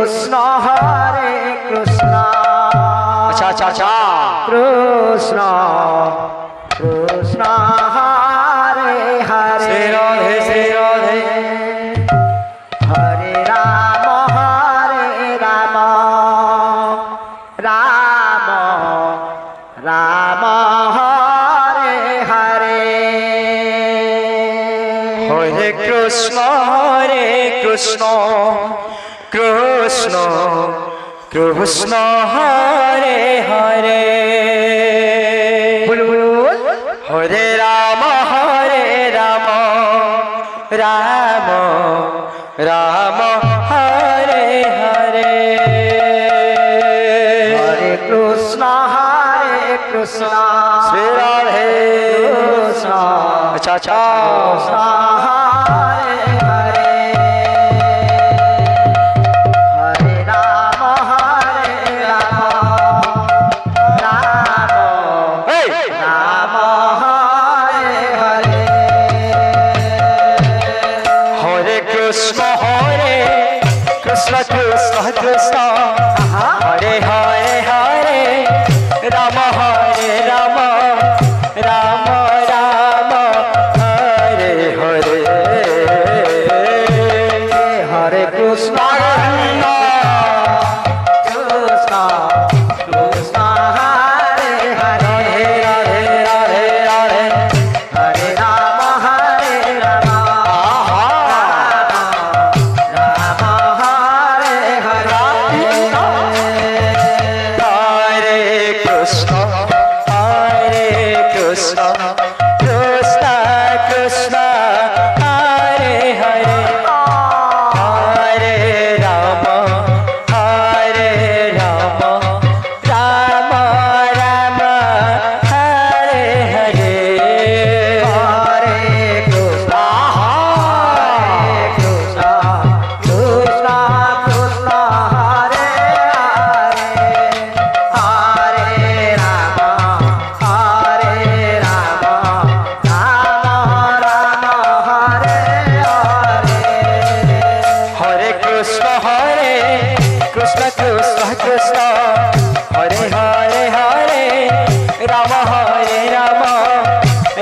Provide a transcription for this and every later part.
কৃষ্ণ হরে কৃষ্ণ আচ্ছা আচ্ছা আচ্ছা কৃষ্ণ কৃষ্ণ হরে হরে শ্রী রাধে শ্রী রাধে হরে রাম রাম রাম হরে হরে হরে কৃষ্ণ কৃষ্ণ কৃষ্ণ হরে হরে বুলবুল হরে রাম রাম রাম হরে হরে হরে কৃষ্ণ শ্রী রাধে কৃষ্ণ আচ্ছা আচ্ছা কৃষ্ণ হরে হরে হরে রাম রাম এই! রাম হরে হরে হরে কৃষ্ণ কৃষ্ণ কৃষ্ণ হরে হরে হরে রাম রাম রাম হরে হরে হরে কৃষ্ণ কৃষ্ণ কৃষ্ণ হরে হরে রাধে রাধে রাধে হরে রাম রাম হরে হরে হরে কৃষ্ণ কৃষ্ণ কৃষ্ণ হরে হরে হরে রাম রাম রাম হরে হরে হরে কৃষ্ণ কৃষ্ণ কৃষ্ণ কৃষ্ণ হরে হরে হরে রাম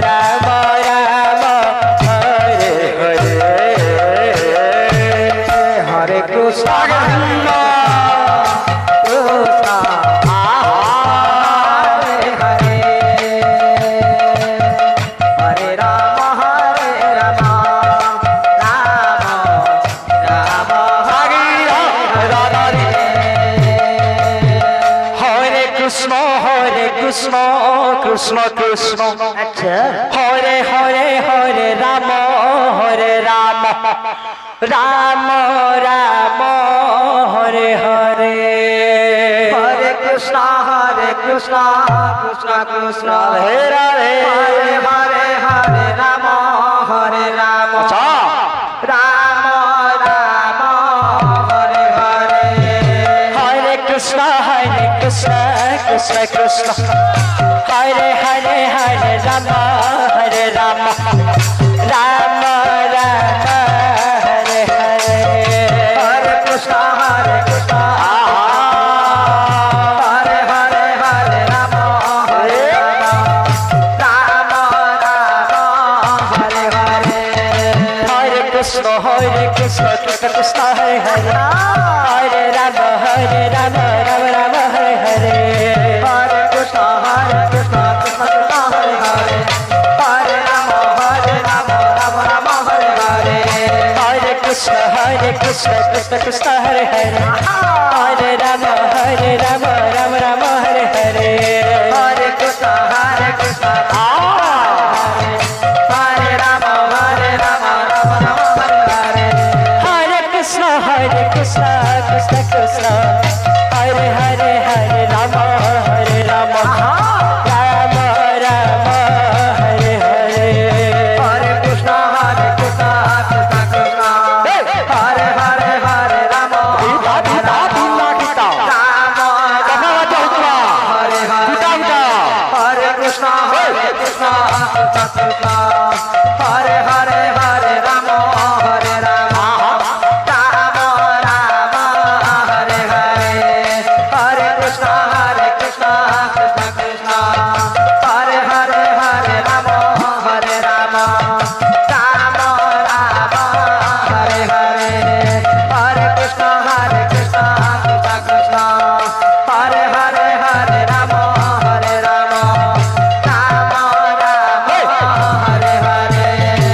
রাম রাম হরে হরে হরে কৃষ্ণ কৃষ্ণ কৃষ্ণ হরে হরে হরে রাম রাম রাম হরে হরে হরে কৃষ্ণ কৃষ্ণ হরে হরে হরে রাম রাম রাম হরে কৃষ্ণ কৃষ্ণ কৃষ্ণ আচ্ছা হরে হরে হরে রাম রাম রাম হরে হরে হরে কৃষ্ণ কৃষ্ণ কৃষ্ণ রাধে রাধে হরে হরে হরে রাম আচ্ছা রাম রাম হরে হরে হরে কৃষ্ণ কৃষ্ণ কৃষ্ণ হরে হরে হরে রাম রাম রাম হরে হরে হরে কৃষ্ণ কৃষ্ণ হরে হরে হরে রাম রাম হরে হরে হরে কৃষ্ণ কৃষ্ণ কৃষ্ণ হরে হরে হরে রাম রাম রাম হরে হরে হরে কৃষ্ণ কৃষ্ণ কৃষ্ণ হরে হরে হরে রাম রাম রাম হরে হরে হরে কৃষ্ণ কৃষ্ণ কৃষ্ণ হরে হরে হরে রাম রাম রাম হরে হরে হরে কৃষ্ণ কৃষ্ণ হরে রাম রাম রাম হরে হরে হরে কৃষ্ণ কৃষ্ণ কৃষ্ণ হরে হরে হরে রাম রাম রাম হরে হরে হরে কৃষ্ণ কৃষ্ণ কৃষ্ণ হরে হরে হরে রাম হরে হরে হরে কৃষ্ণ কৃষ্ণ